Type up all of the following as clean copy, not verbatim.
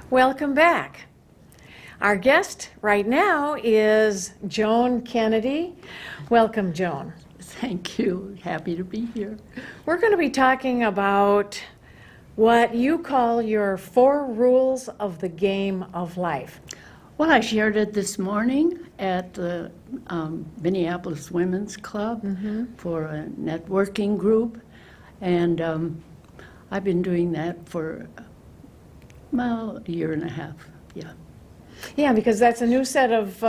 Welcome back. Our guest right now is Joan Kennedy. Welcome, Joan. Thank you. Happy to be here. We're going to be talking about what you call your 4 rules of the game of life. Well, I shared it this morning at the Minneapolis Women's Club for a networking group, and I've been doing that for, well, a year and a half, yeah. Yeah, because that's a new set of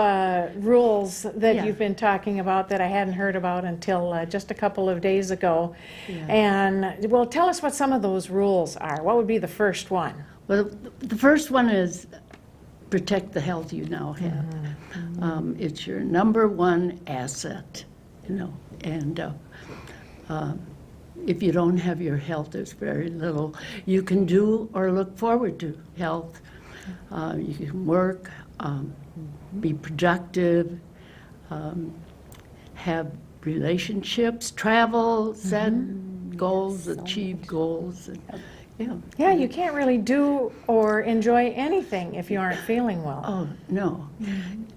rules that Yeah. you've been talking about that I hadn't heard about until just a couple of days ago. Yeah. And, well, tell us what some of those rules are. What would be the first one? Well, the first one is protect the health you now have. It's your number one asset, you know, and if you don't have your health, there's very little you can do or look forward to. Health, you can work, be productive, have relationships, travel, set goals, achieve goals. And, yeah. Yeah, you can't really do or enjoy anything if you aren't feeling well. Oh, no.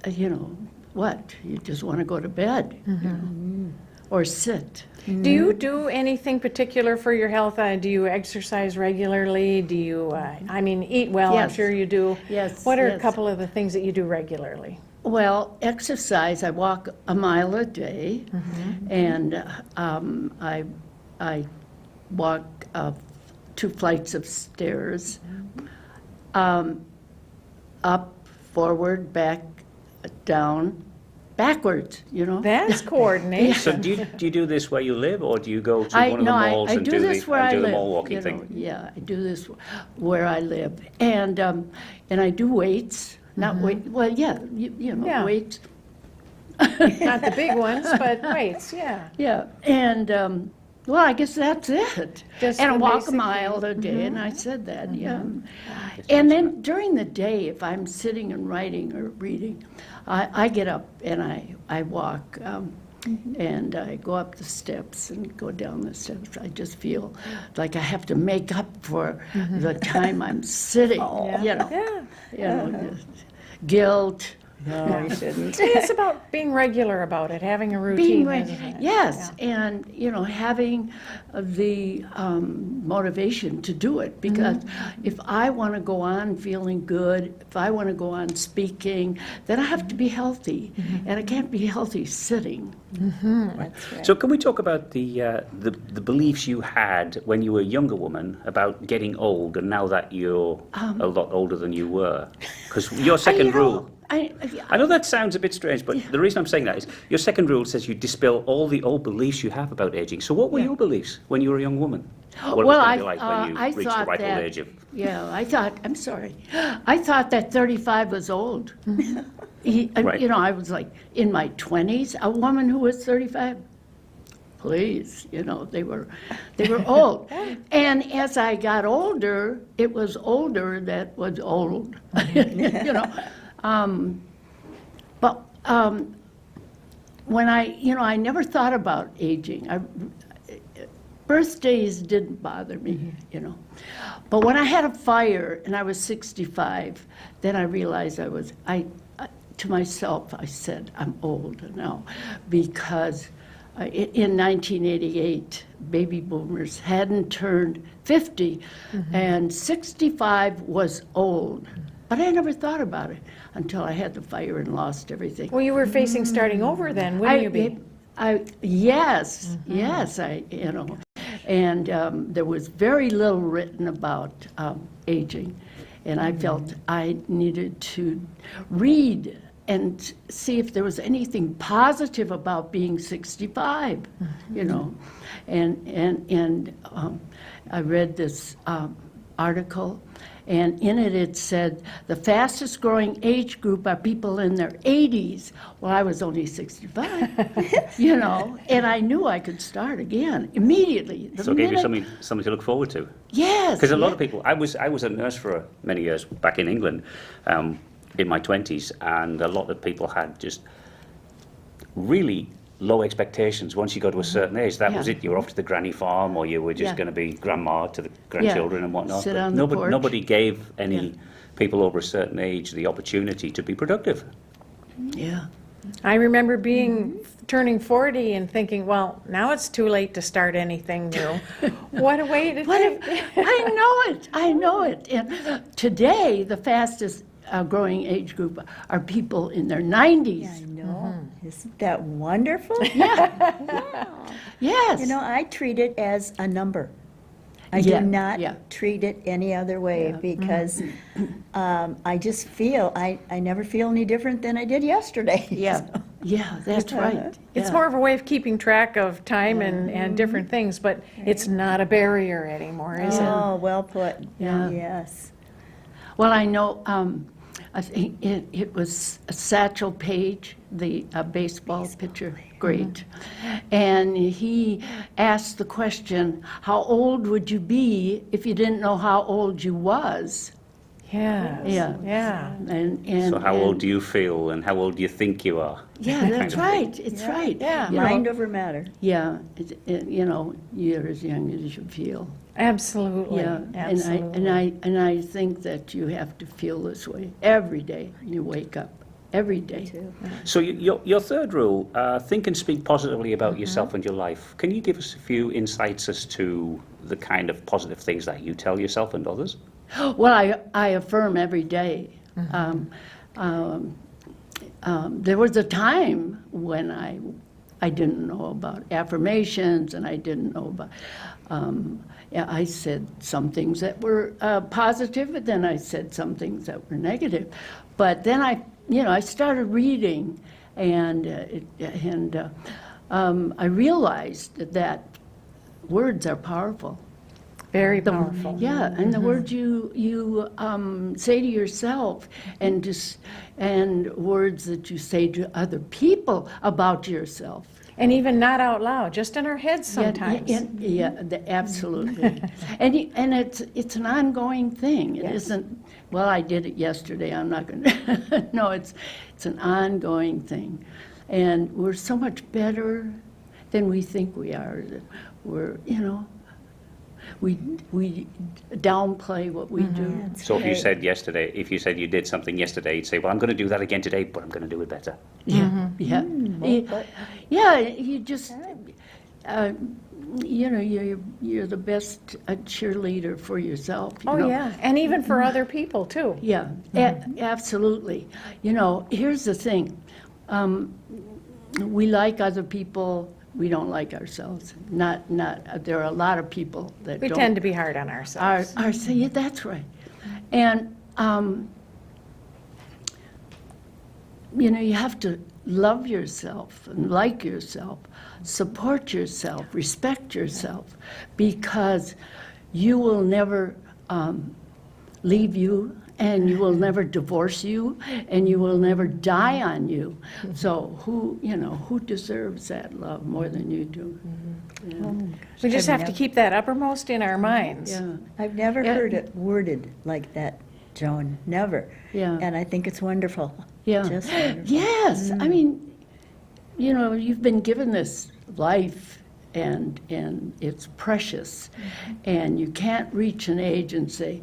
You know, what? You just want to go to bed, you know, or sit. Do you do anything particular for your health? Do you exercise regularly? Do you, I mean, eat well? I'm Yes. sure you do. Yes, What are a yes. couple of the things that you do regularly? Well, exercise, I walk a mile a day, and I walk 2 flights of stairs, up, forward, back, down, backwards, you know. That's coordination. So do you do this where you live, or do you go to one of the No, malls I and do do this the, where I the live. mall walking you know, thing? Yeah, I do this where I live, and I do weights. Not weight. Well, yeah, you know, Yeah. weights. Not the big ones, but weights, yeah. Yeah, and well, I guess that's it. Just and I the walk basic a mile a day, and I said that, yeah. And then during the day, if I'm sitting and writing or reading, I get up and I walk, and I go up the steps and go down the steps. I just feel like I have to make up for the time I'm sitting, you know. Yeah. You know, guilt. No, you shouldn't. It's about being regular about it, having a routine. Being right, isn't it? yes, and you know, having the motivation to do it, because if I want to go on feeling good, if I want to go on speaking, then I have to be healthy, and I can't be healthy sitting. That's right. So can we talk about the beliefs you had when you were a younger woman about getting old, and now that you're a lot older than you were? Because your second you know, rule. I know that sounds a bit strange, but the reason I'm saying that is your second rule says you dispel all the old beliefs you have about aging. So what were your beliefs when you were a young woman? What Well, it was I, going to be like when you I reached the thought ripe old that, age of... yeah, I'm sorry. I thought that 35 was old. Right. You know, I was like, in my 20s, a woman who was 35, please, you know, they were old. And as I got older, it was older that was old, you know. But when I never thought about aging. Birthdays didn't bother me, you know. But when I had a fire and I was 65, then I realized to myself, I said, I'm old now, because in 1988, baby boomers hadn't turned 50, and 65 was old. But I never thought about it until I had the fire and lost everything. Well, you were facing starting over then, wouldn't you be? Yes, you know. And there was very little written about aging, and I felt I needed to read and see if there was anything positive about being 65, you know. And I read this article, and in it said the fastest growing age group are people in their 80s. Well, I was only 65, you know, and I knew I could start again immediately. So it gave you something to look forward to. Yes. Because a lot of people, I was a nurse for many years back in England, in my 20s, and a lot of people had just really low expectations. Once you got to a certain age, that Yeah. was it. You were off to the granny farm, or you were just Yeah. going to be grandma to the grandchildren and whatnot. Sit But on the porch. nobody gave any Yeah. people over a certain age the opportunity to be productive. Yeah. I remember turning 40 and thinking, well, now it's too late to start anything new. What a way to What think. if, I know it. And today, the fastest growing age group are people in their 90s. I know. Isn't that wonderful? Yes. You know, I treat it as a number. I Yeah, do not yeah. treat it any other way because I just feel, I never feel any different than I did yesterday. Yeah, yeah, that's right. It's Yeah. more of a way of keeping track of time and different things, but it's not a barrier anymore, is it? Oh, well put. Yeah. Yes. Well, I know, I think it was Satchel Paige, the baseball pitcher, great. And he asked the question, how old would you be if you didn't know how old you was? Yes. Yeah. Yeah. And So how old do you feel, and how old do you think you are? Yeah, Kind that's of thing. right, it's right. Yeah. You know, Mind over matter. yeah, you know, you're as young as you feel. Absolutely. Yeah, Absolutely. and I think that you have to feel this way every day you wake up, every day. Too. So your third rule, think and speak positively about yourself and your life. Can you give us a few insights as to the kind of positive things that you tell yourself and others? Well, I affirm every day. There was a time when I didn't know about affirmations, and I didn't know about. Yeah, I said some things that were positive, but then I said some things that were negative. But then I started reading, and I realized that words are powerful. Very powerful. Yeah, and the words you say to yourself, and words that you say to other people about yourself. And even not out loud, just in our heads sometimes. Absolutely. and it's an ongoing thing. It isn't. Well, I did it yesterday. I'm not going to. No, it's an ongoing thing, and we're so much better than we think we are. We're we downplay what we do. So if you said you did something yesterday, you'd say, well, I'm going to do that again today, but I'm going to do it better. Yeah, yeah, yeah. You just, you're the best cheerleader for yourself. You Oh, know? yeah. And even for other people, too. Yeah, absolutely. Here's the thing. We like other people. We don't like ourselves. Not. There are a lot of people that We don't. tend to be hard on ourselves. Yeah, that's right. And you have to love yourself and like yourself, support yourself, respect yourself, because you will never leave you, and you will never divorce you, and you will never die on you. So who deserves that love more than you do? We just have to keep that uppermost in our minds. Yeah, I've never Yeah. heard it worded like that, Joan. Never. yeah, And I think it's wonderful. yeah. Just wonderful. Yes, I mean, you've been given this life, and it's precious, and you can't reach an age and say,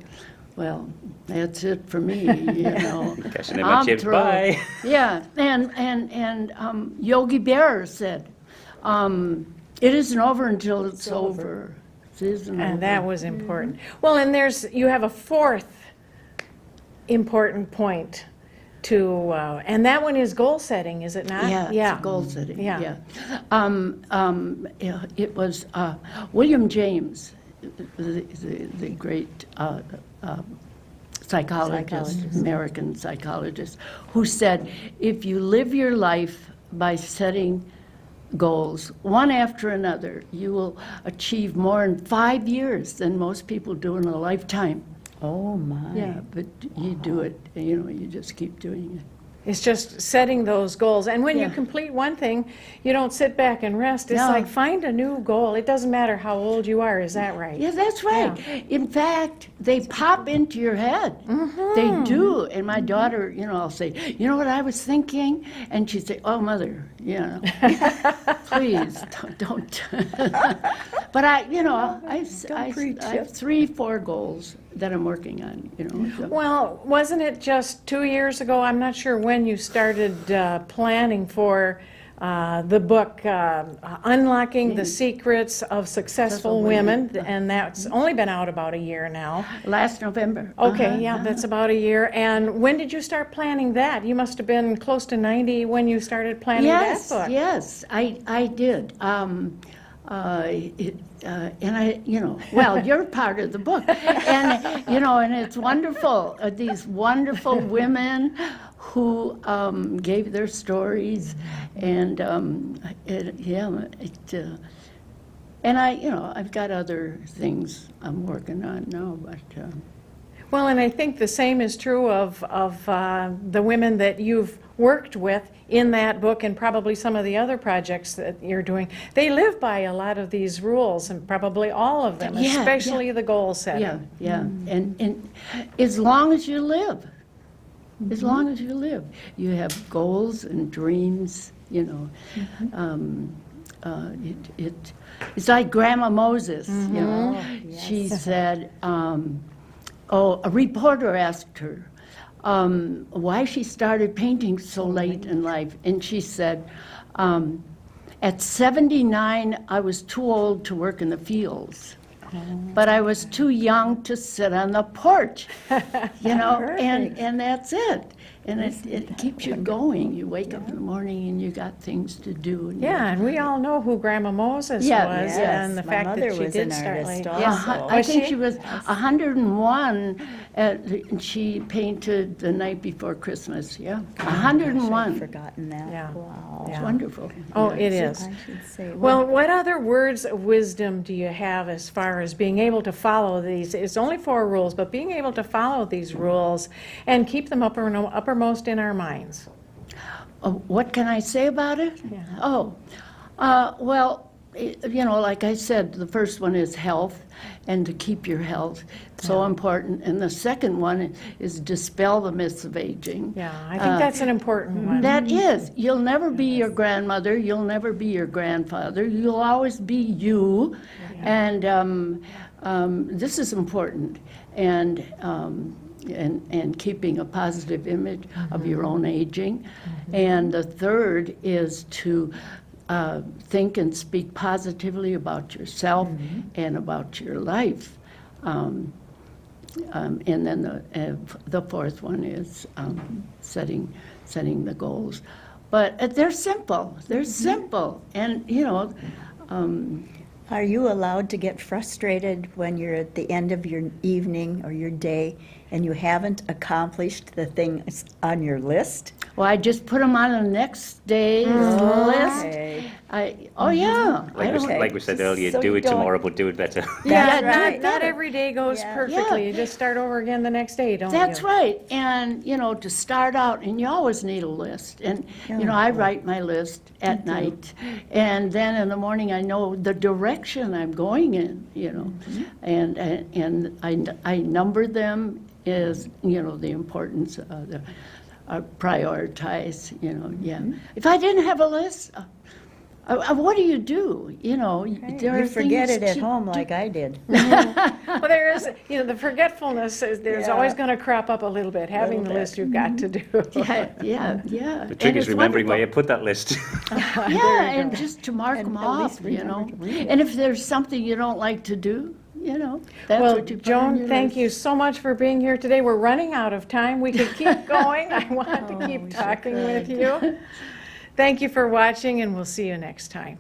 well, that's it for me, Guess never I'm chipped through. by. Yeah, and Yogi Berra said, it isn't over until it's over. It isn't And over. that was important. Well, and you have a fourth important point to, and that one is goal setting, is it not? Yeah, it's goal setting, Yeah. yeah. It was William James, the great psychologist, American psychologist, who said, if you live your life by setting goals, one after another, you will achieve more in 5 years than most people do in a lifetime. Oh, my. Yeah, but you do it, you just keep doing it. It's just setting those goals. And when you Yeah. complete one thing, you don't sit back and rest. It's No. like find a new goal. It doesn't matter how old you are. Is that right? Yeah, that's right. In fact, they pop into your head. Mm-hmm. They do. And my daughter, I'll say, you know what I was thinking? And she'd say, oh, Mother, please don't. But I have 3-4 goals that I'm working on, so. Well, wasn't it just 2 years ago? I'm not sure when you started planning for the book, Unlocking the Secrets of Successful Women, and that's only been out about a year now. Last November. Okay, yeah, that's about a year. And when did you start planning that? You must have been close to 90 when you started planning that book. Yes, I did. Well, you're part of the book, and it's wonderful. These wonderful women who gave their stories, and I've got other things I'm working on now, but. Well, and I think the same is true of the women that you've worked with in that book and probably some of the other projects that you're doing. They live by a lot of these rules, and probably all of them, Yeah, especially the goal setting. Yeah. And as long as you live, as long as you live, you have goals and dreams, It's like Grandma Moses, She said, a reporter asked her why she started painting so late in life. And she said, at 79, I was too old to work in the fields. But I was too young to sit on the porch, and that's it. And it keeps you going. You wake up in the morning and you got things to do. Yeah, and we all know who Grandma Moses was, and the fact that she did start late. I think she was 101, and she painted the night before Christmas, 101. I've forgotten that. Yeah. Wow. It's wonderful. Oh, it is. I should say, Well, what other words of wisdom do you have as far as being able to follow these? It's only 4 rules, but being able to follow these rules and keep them uppermost in our minds. What can I say about it? Yeah. Well, like I said, the first one is health, and to keep your health, so important. And the second one is dispel the myths of aging. Yeah, I think that's an important one. That is, you'll never be your grandmother, you'll never be your grandfather, you'll always be you, and this is important. And keeping a positive image of your own aging. And the third is to think and speak positively about yourself and about your life. And then the fourth one is setting the goals. But they're simple. They're simple. And, are you allowed to get frustrated when you're at the end of your evening or your day and you haven't accomplished the thing on your list? well, I just put them on the next day's list. Okay. Like we said earlier, So do you it don't- tomorrow, but do it better. Yeah, That's right. not every day goes Yeah. perfectly. Yeah. You just start over again the next day, don't That's you? right. And, to start out, and you always need a list. And, I write my list at night. And then in the morning, I know the direction I'm going in, And I number them as, the importance of the prioritize, If I didn't have a list, what do? There are You forget things it at to home do. like I did. Well, there is, the forgetfulness is, there's Yeah. always going to crop up a little bit, having the Little list you've got to do. Yeah. The trick is remembering where you put that list. Yeah, and just to mark them at off, least remember to read it. And if there's something you don't like to do, that's Well, what you put on Joan, your thank list. you so much for being here today. We're running out of time. We could keep going. I want to keep talking with you. Thank you for watching, and we'll see you next time.